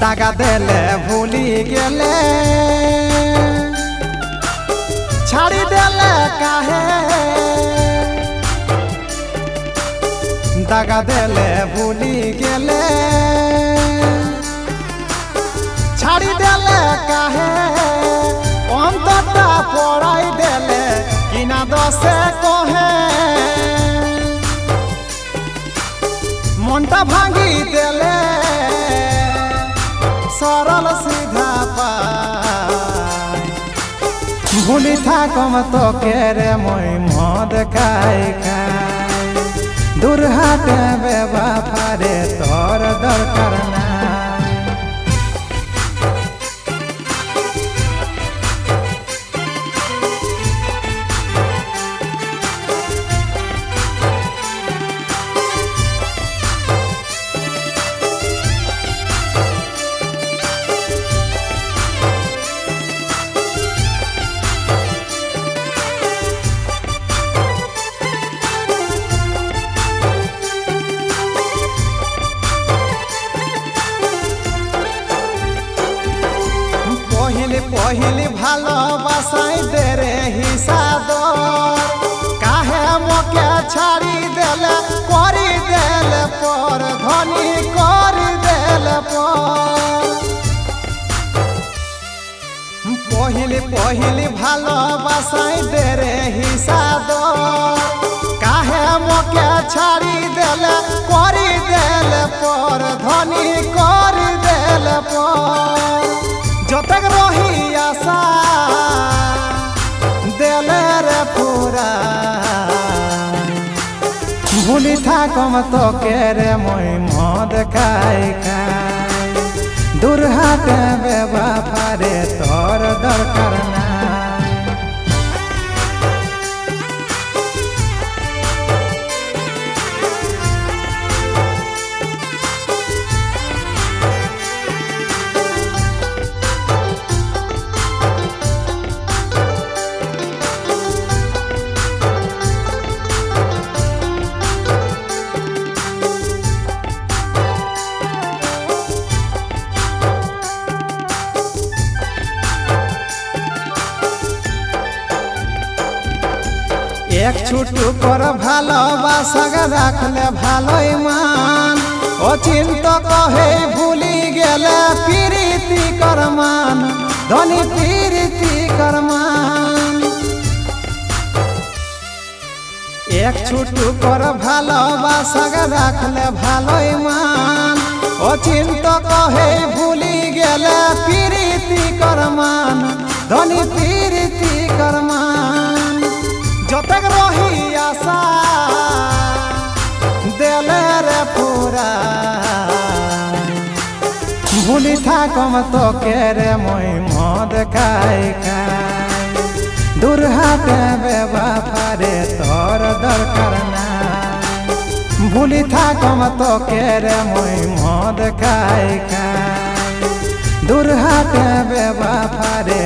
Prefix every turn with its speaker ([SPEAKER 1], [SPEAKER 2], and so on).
[SPEAKER 1] दागा देले भूली गेले छाड़ी देले काहे दागा देले भूली गेले छाड़ी देले काहे अंतटा पड़ाई देले किना दसे कहे मनटा भांगी देले सरल सीधा पाई भूली था कम तो केरे मोई मद खाई खाई दूर हाटे बेवफारे तोर दरकार ना पहली भालोबासाई दे रे हिसादर काहे मोके छाड़ी देले करी देले पर धनी करी देले पर पहली भालोबासाई दे रे हिसादर काहे मोके छाड़ी देले करी देले पर धनी करी देले पर जतक रही आशा देले रे पूरा भूली था कम तो केरे मोई मद खाई खाई दूर हाटे बेवफारे तोर दरकार ना एक छुटू कर भालोबासा राखले भालो मान ओ चिंत कहे भूली गेले प्रीति कर मान धनी प्रीति कर मान एक छुटू कर भालोबासा राखले भालो मान ओ चिंत कहे भूली गेले प्रीति कर मान धनी प्रीति कर मान जतक रही आशा देले रे पूरा भूली था कम तो केरे मोई मद खाई खाई दूर हाटे बेवफारे तोर दरकार ना भूली था कम तो केरे मोई मद खाई खाई दूर हाटे बेवफारे